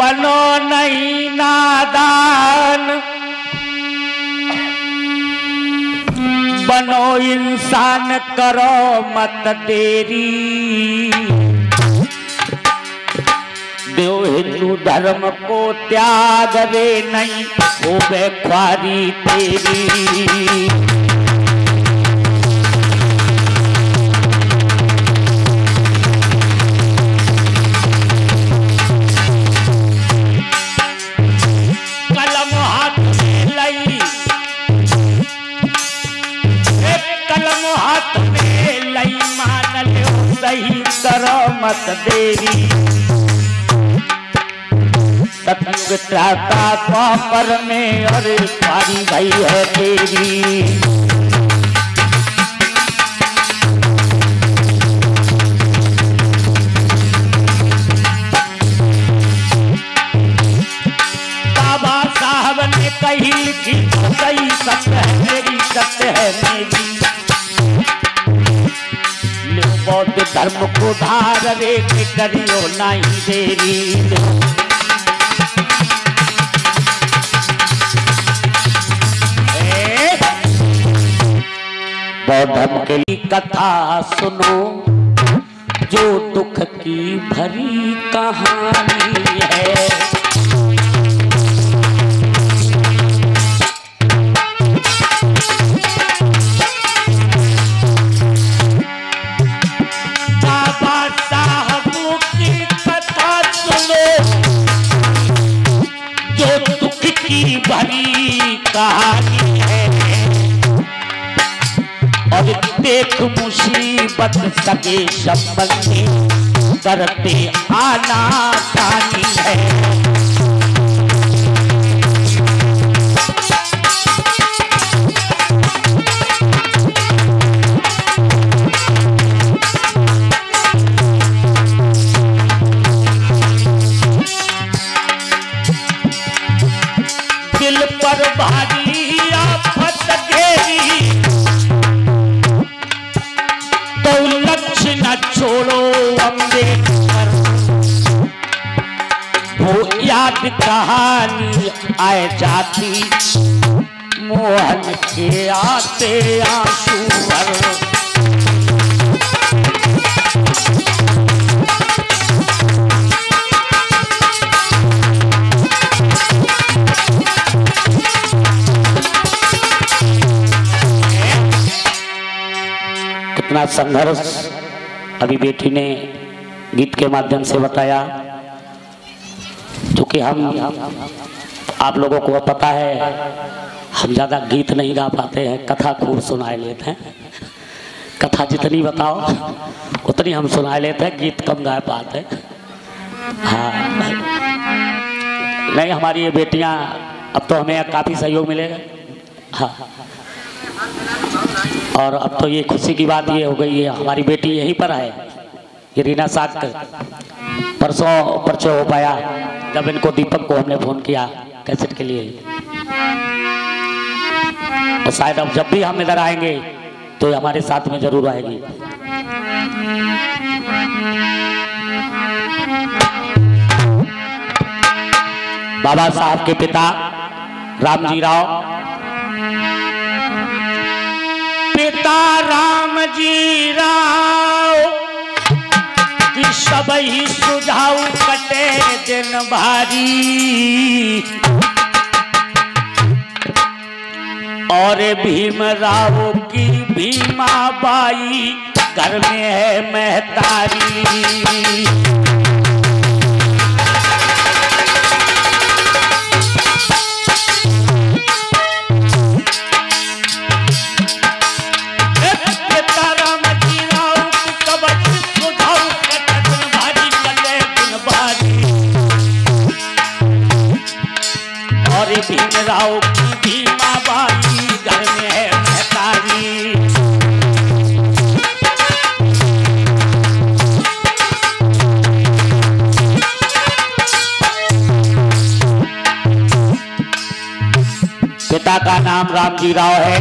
बनो नहीं नादान, बनो इंसान करो मत देरी। देव हिंदू धर्म को त्याग रे नहीं हो बेख्वारी तेरी। कलम हाथ में लई, कलम हाथ में लई, मान लो सही करो मत देरी। सतयुग त्राता द्वापर में और पारी भाई है तेरी। बाबा साहब ने कही लिखी सही सत्य है मेरी, सत्य है मेरी। बौद्ध धर्म को धार रे के करियो नहीं देरी। बौद्ध धर्म के लिए कथा सुनो, जो दुख की भरी कहानी है। बाबा साहब की कथा सुनो, जो दुख की भरी कहानी है। और देख मुसीबत सके संबंधी करते आना कानी है। दिल पर भारी आफत घेरी, तो लक्ष्य न छोड़ो अम्बेडकर। वो याद कहानी आए जाती, मोहन के आते आंसू भर। कितना संघर्ष अभी बेटी ने गीत के माध्यम से बताया। क्योंकि हम आप लोगों को पता है हम ज़्यादा गीत नहीं गा पाते हैं, कथा खूब सुनाए लेते हैं। कथा जितनी बताओ उतनी हम सुनाए लेते हैं, गीत कम गा पाते हैं। हाँ नहीं, हमारी ये बेटियां अब तो हमें काफ़ी सहयोग मिलेगा। हाँ, और अब तो ये खुशी की बात ये हो गई है, हमारी बेटी यहीं पर है, ये रीना साग परसों परिचय हो पाया जब इनको दीपक को हमने फोन किया कैसेट के लिए। और शायद अब जब भी हम इधर आएंगे तो हमारे साथ में जरूर आएगी। बाबा साहब के पिता रामजी राव, पिता रामजी राव कि सब ही सुझाव कटे दिन भारी। और भीमराव की भीमा बाई घर में है महतारी। भीमराव की भीमा बाई घर में है महतारी। पिता का नाम रामजी राव है,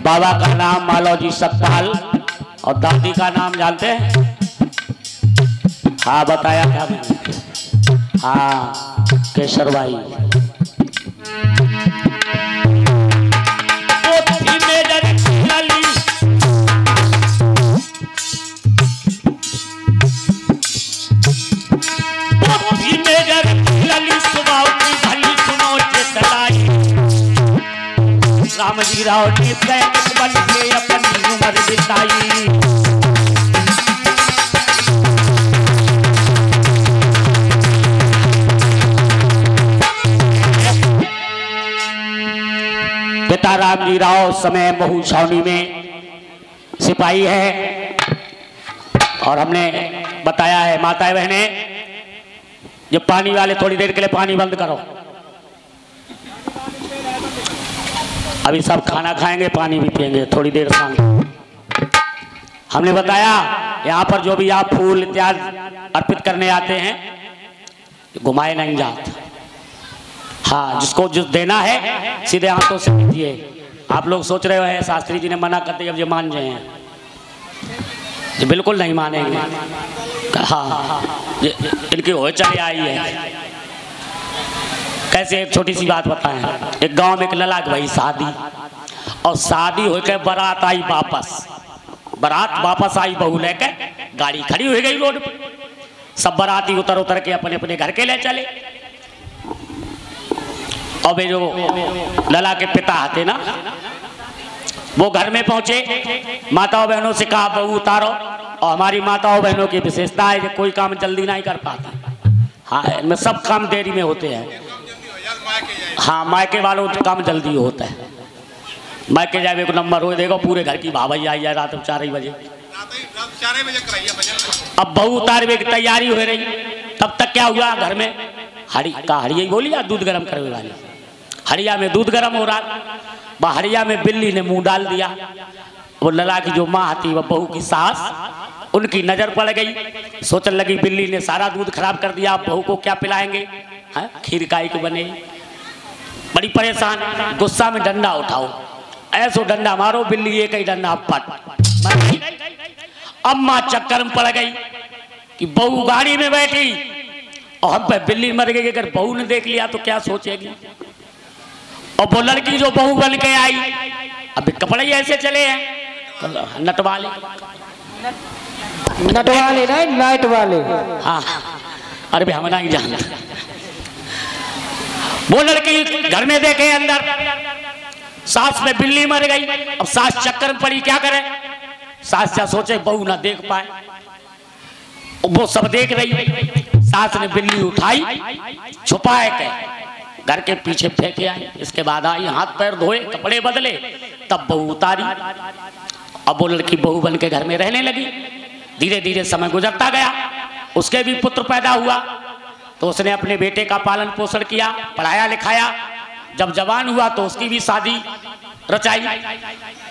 बाबा का नाम मालौजी सतपाल, और दादी का नाम जानते हैं? हाँ बताया था मैंने। हाँ, केशर भाई रामजी राव जी सैनिक बन के अपनी उम्र बिताई। पिता रामजी राव समय महू छावनी में सिपाही है और हमने बताया है माताएं बहने ये पानी वाले थोड़ी देर के लिए पानी बंद करो। अभी सब खाना खाएंगे पानी भी पिएंगे थोड़ी देर शाम। हमने बताया यहाँ पर जो भी आप फूल इत्यादि अर्पित करने आते हैं घुमाए नहीं जाते। हाँ जिसको जो देना है सीधे हाथों से दीजिए। आप लोग सोच रहे हो शास्त्री जी ने मना कर दिया अब ये मान जाए हैं, ये बिल्कुल नहीं मानेंगे। हाँ इनकी हो चली आई है। कैसे एक छोटी सी बात बताएं। एक गांव में एक ललाक भाई शादी और शादी होकर बारात आई वापस। बारात वापस आई बहू लेकर गाड़ी खड़ी हो गई रोड पे। सब बाराती उतर उतर के अपने अपने घर के ले चले। और वे जो लला के पिता आते ना वो घर में पहुंचे। माताओं बहनों से कहा बहू उतारो। और हमारी माताओं बहनों की विशेषता है कि कोई काम जल्दी नहीं कर पाती। हाँ इनमें सब काम देरी में होते हैं। हाँ मायके वालों काम जल्दी होता है। मायके जाए को नंबर हो देखो पूरे घर की भाभी आई है रात 4 बजे। अब बहू उतारने की तैयारी हो रही तब तक क्या हुआ घर में हड़िया बोली या दूध गर्म करने वाली। हड़िया में दूध गर्म हो रहा। हड़िया में बिल्ली ने मुंह डाल दिया। वो लला की जो माँ थी वह बहू की सास उनकी नजर पड़ गई। सोचने लगी बिल्ली ने सारा दूध खराब कर दिया बहू को क्या पिलाएंगे। खीर काई को बने बड़ी परेशान। गुस्सा में डंडा उठाओ ऐसो डंडा मारो बिल्ली एक ही डंडा पट। अम्मा चक्कर में पड़ गई कि बहू गाड़ी में बैठी और हम पे बिल्ली मर गई। अगर बहू ने देख लिया तो क्या सोचेगी। और वो लड़की जो बहू बन के आई अभी कपड़े ऐसे चले हैं नटवाले नहीं नाइट वाले। हाँ अरे भी हम नहीं जानते। वो लड़की घर में देखे अंदर सास में बिल्ली मर गई। अब सास चक्कर में पड़ी क्या करे। सास क्या सोचे बहू ना देख पाए। वो सब देख रही। सास ने बिल्ली उठाई छुपाए के घर के पीछे फेंके आई। इसके बाद आई हाथ पैर धोए कपड़े बदले तब बहू उतारी। अब वो लड़की बहू बन के घर में रहने लगी। धीरे धीरे समय गुजरता गया। उसके भी पुत्र पैदा हुआ तो उसने अपने बेटे का पालन पोषण किया पढ़ाया लिखाया। जब जवान हुआ तो उसकी भी शादी रचाई।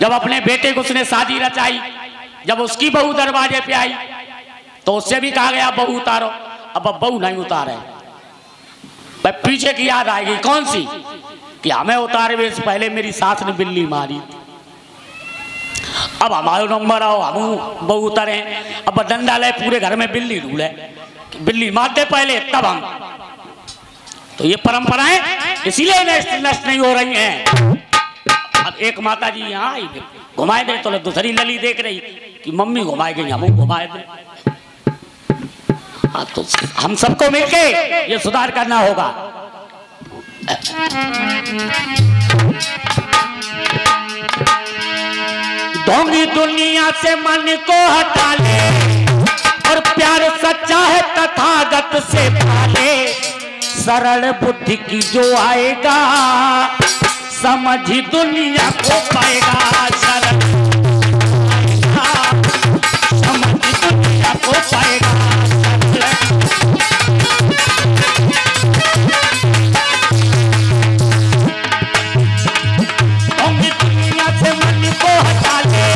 जब अपने बेटे को उसने शादी रचाई जब उसकी बहू दरवाजे पे आई तो उससे भी कहा गया बहू उतारो। अब बहू नहीं उतारे। भाई पीछे की याद आएगी कौन सी कि हमें उतारे से पहले मेरी सास ने बिल्ली मारी। अब हमारे नंबर आओ हम बहू उतारे। अब डंडा ले पूरे घर में बिल्ली ढूंढे बिल्ली मारते पहले तब हम। तो ये परंपराएं इसीलिए नष्ट नहीं हो रही हैं। अब एक माता जी यहाँ आई घुमाए दे तो दूसरी लली देख रही कि मम्मी घुमाए गई हम घुमाए दे। तो हम सबको मिलके ये सुधार करना होगा। ढोंगी दुनिया से मन को हटा ले और प्यार सच्चा है तथागत से पाले। सरल बुद्धि की जो आएगा समझ दुनिया को पाएगा। सरल समझ दुनिया को पाएगा। दुनिया से मन को हटा ले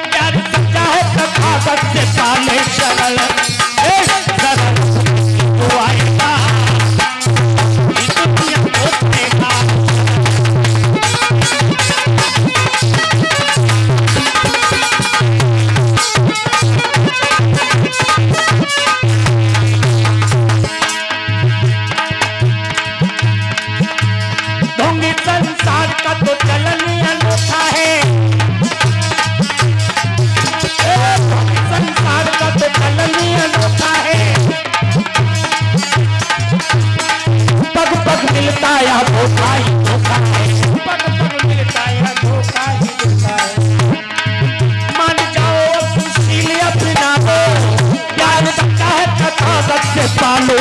प्यार सच्चा है तथागत से पाले। सरल तो आएगा दुनिया को पाएगा।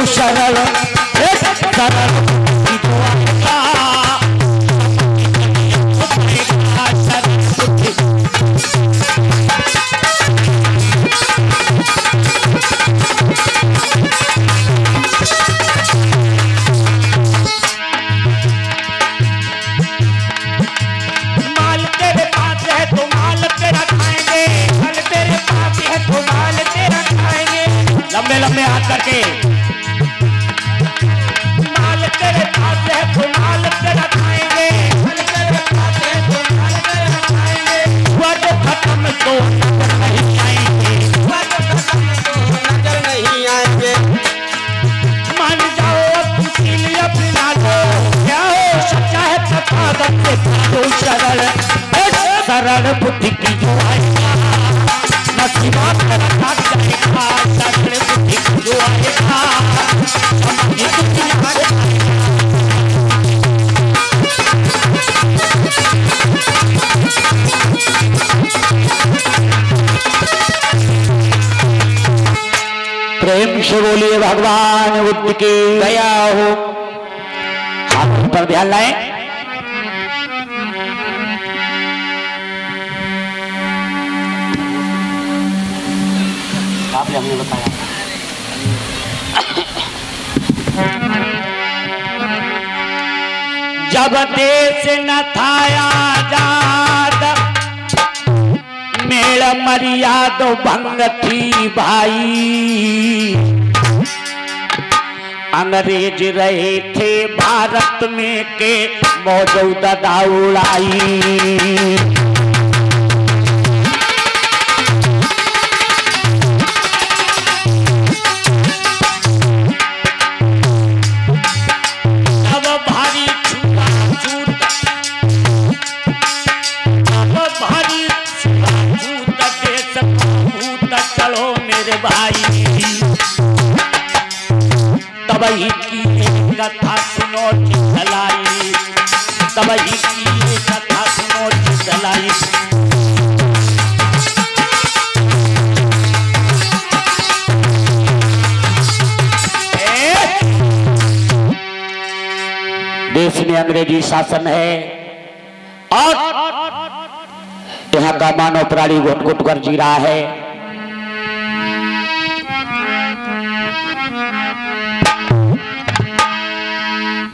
शरण शरण लंबे लंबे हाथ करके माल तेरे पास है तो माल तेरा खाएंगे, माल तेरे पास है तो माल तेरा खाएंगे। वद खत्म तो नजर नहीं आएंगे, वद खत्म तो नजर नहीं आएंगे। मान जाओ तुझे अपना लो, क्या हो सच्चा है तथागत से तो सरल सरल बुद्धि की जो आएगा नसीबात तेरा काट जाएगा, सरल बुद्धि की जो आएगा समझ तुझे प्रेम से बोलिए भगवान बुद्ध की दया हो। हाथ पर ध्यान लाएं। आपने हमें बताया जब देश न था आजाद मेल मर्याद भंग थी भाई, अंग्रेज रहे थे भारत में के मौजूदा दाउड़ाई। तबही की कथा सुनो चलाई, तबही की कथा सुनो चलाई। देश में अंग्रेजी शासन है और यहाँ का मानव प्राणी घुट घुट कर जी रहा है।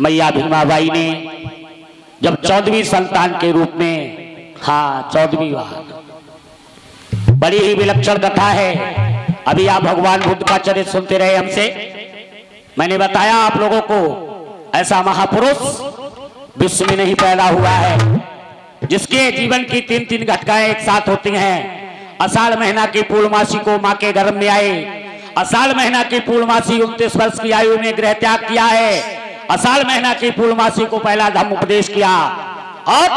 मैया भीमाबाई ने जब 14वीं संतान के रूप में, हाँ 14वीं बार, बड़ी ही विलक्षण कथा है। अभी आप भगवान बुद्ध का चरित्र सुनते रहे हमसे। मैंने बताया आप लोगों को ऐसा महापुरुष विश्व में नहीं पैदा हुआ है जिसके जीवन की 3-3 घटनाएं एक साथ होती हैं। आषाढ़ महीना की पूर्णमासी को मां के गर्भ में आए, आषाढ़ महीना की पूर्णमासी 29 वर्ष की आयु में गृह त्याग किया है, आषाढ़ महीना की पूर्णमासी को पहला धम्म उपदेश किया और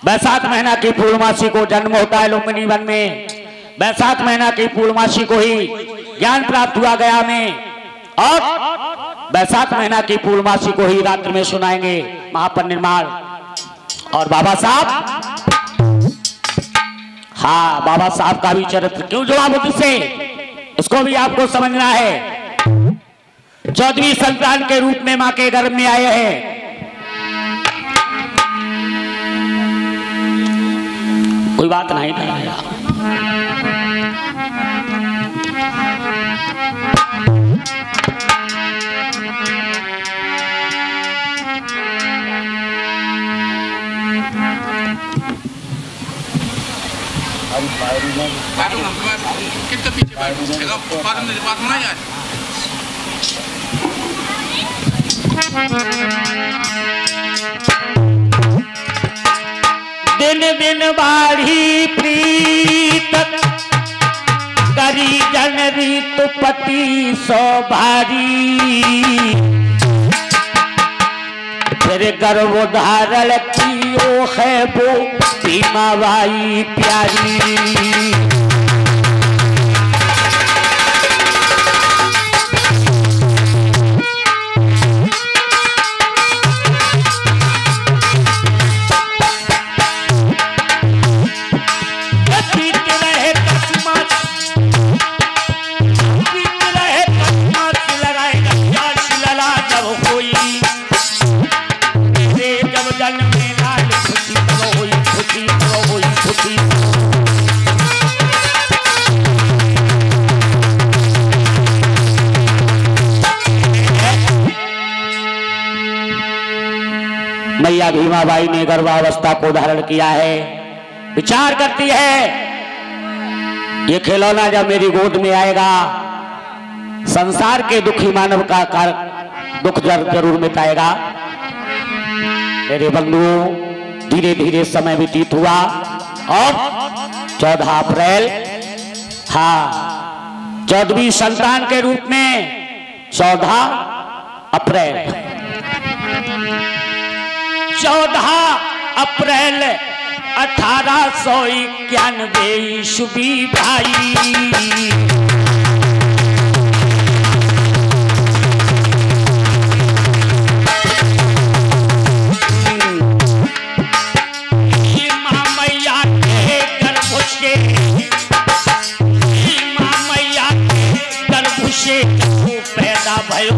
बैसाख महीना की पूर्णमासी को जन्म होता है लुम्बिनी वन में। बैसाख महीना की पूर्णमासी को ही ज्ञान प्राप्त हुआ गया में और बैसाख महीना की पूर्णमासी को ही रात्रि में सुनाएंगे महापरिनिर्वाण। और बाबा साहब, हाँ बाबा साहब का भी चरित्र क्यों जवाब हो जिससे इसको भी आपको समझना है। 14वीं संतान के रूप में मां के गर्भ में आए हैं। कोई बात नहीं कराया। कितना पीछे बात होना यार। दिन दिन बाढ़ी प्रीत करी जन रीत पति सो भारी, फिर गर्भ धारण कियो है वो भीमाबाई प्यारी। लगाएंगे मैया भीमाबाई ने गर्भावस्था को धारण किया है। विचार करती है ये खिलौना जब मेरी गोद में आएगा संसार के दुखी मानव का दुख जरूर मिटाएगा। मेरे बंधुओं धीरे धीरे समय व्यतीत हुआ और 14 अप्रैल 14वीं संतान के रूप में 14 अप्रैल 1891 ईस्वी भाई पैदा भयो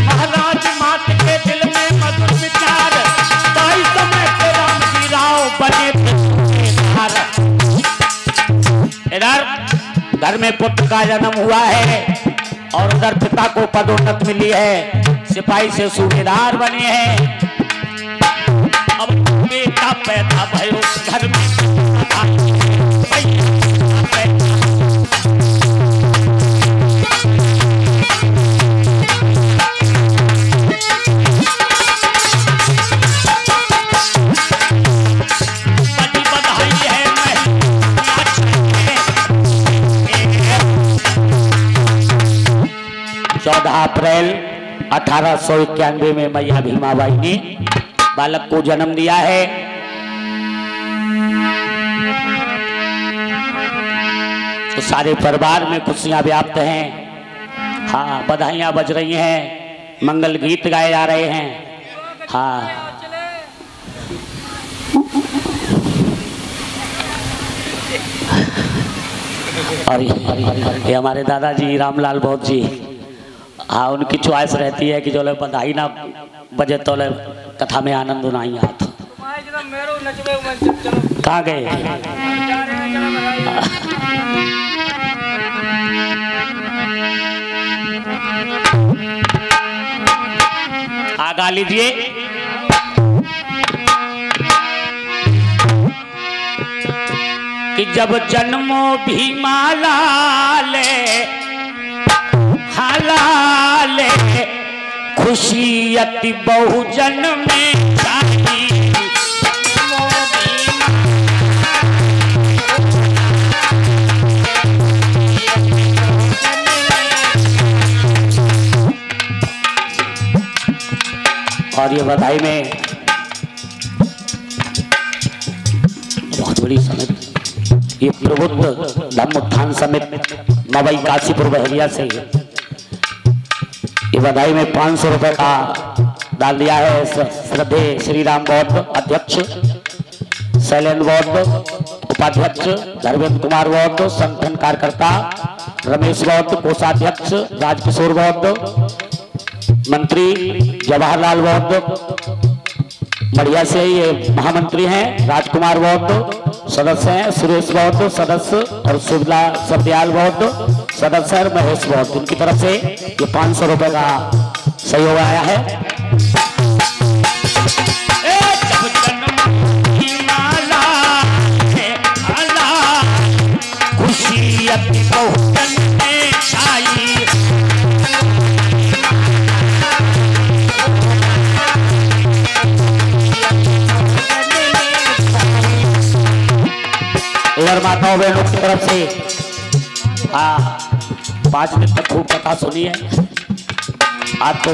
महाराज मात के दिल में मधुर विचार ताई समय के राम जी राव बने। इधर घर में पुत्र का जन्म हुआ है और उधर पिता को पदोन्नति मिली है, सिपाही से सूबेदार बने हैं। अब बेटा पैदा भयो घर में बड़ी बधाई है। मैं 14 अप्रैल 1891 में मैया भीमाबाई ने बालक को जन्म दिया है। तो सारे परिवार में खुशियां व्याप्त हैं। हाँ, बधाइयां बज रही हैं, मंगल गीत गाए जा रहे हैं। हाँ, और ये हमारे दादाजी रामलाल बहुत जी, हाँ, उनकी चॉइस रहती है कि जो लोग बधाई ना बजे तो कथा में आनंद नहीं आता। कहाँ गए? आगा लीजिए। कि जब जन्मो भीमालाले हालाले खुशी अति बहुजन में छाई। और ये बधाई में बहुत बड़ी समिति, ये प्रबुद्ध धम्म उत्थान समिति मवई काशीपुर बहरिया से ये बधाई में 500 रुपए का डाल दिया है। श्रद्धेय श्री राम बौद्ध अध्यक्ष, शैलेंद्र बौद्ध उपाध्यक्ष, धर्मेंद्र कुमार बौद्ध संगठन कार्यकर्ता, रमेश बौद्ध कोषाध्यक्ष, राजकिशोर बौद्ध मंत्री, जवाहरलाल बौद्ध बढ़िया से ये महामंत्री हैं, राजकुमार बौद्ध सदस्य हैं, सुरेश बौद्ध सदस्य और सुखदयाल बौद्ध सदस्य और महेश बौद्ध, उनकी तरफ से ये 500 रुपए का सहयोग आया है। खुशी अति बहुजन में छाई। इधर माताओं बहनों की तरफ से 5 मिनट तक खूब कथा सुनी है। आज तो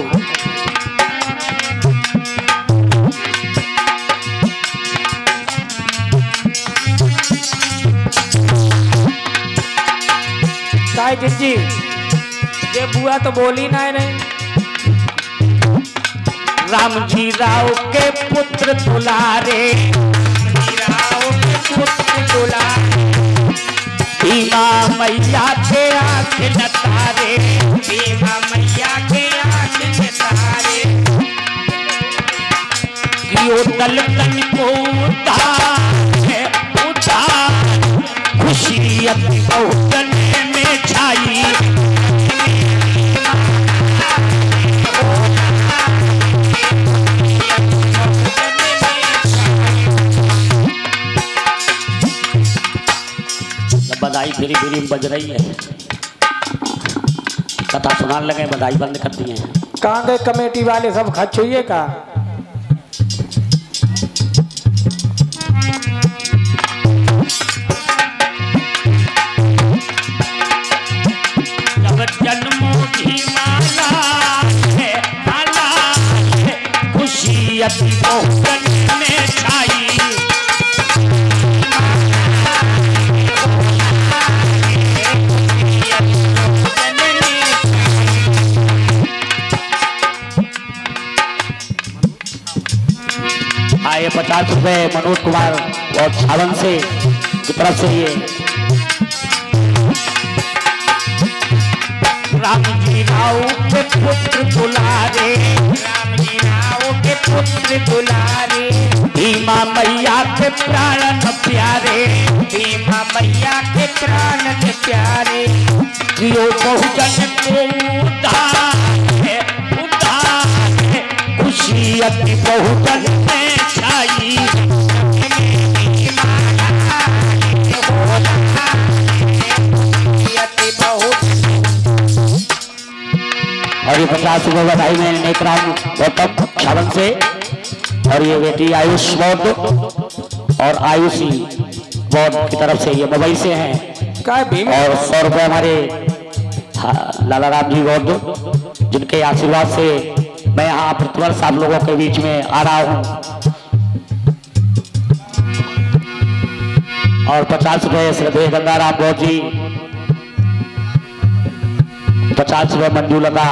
जी ये बुआ तो बोली ना रहे। राम जी राव के पुत्र दुलारे, भीमा मैया के आँख नतारे, भीमा मैया के आँख नतारे। कियो दलकन को बहुजन में छाई। बधाई फिरी फिरी बज रही है, कथा सुनाने लगे, बधाई बंद कर दिए हैं। कहाँ गए कमेटी वाले, सब खर्च हुई का? जब जन्मों की माला है, माला है, खुशी अति बहुजन में छाई। आए 50 रुपए मनोज कुमार और छावन से की तरफ से ये राम जी राव के पुत्र दुलारे, राम जी राव के पुत्र दुलारे, भीमा मैया के प्राण प्यारे, भीमा मैया के प्राण प्यारे। यो बहुजन को उद्धार है, उद्धार है, खुशी अति बहुजन में छाई। और ये 50 रुपये बधाई में नेकराम गौतम छावन से, और ये बेटी आयुष बोर्ड और आयुषी बोर्ड की तरफ से ये मोबाइल से हैं। और 100 रुपये हमारे लाला राम जी बोर्ड, जिनके आशीर्वाद से मैं यहाँ प्रतिवर्ष आप लोगों के बीच में आ रहा हूँ। और 50 रुपये श्रद्धेय गंगाराम बोर्ड जी, 50 रुपये मंजूलता।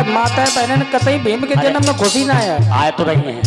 माता बहन कतई भीम के जन्म में खुशी ना है, आए तो रही हैं।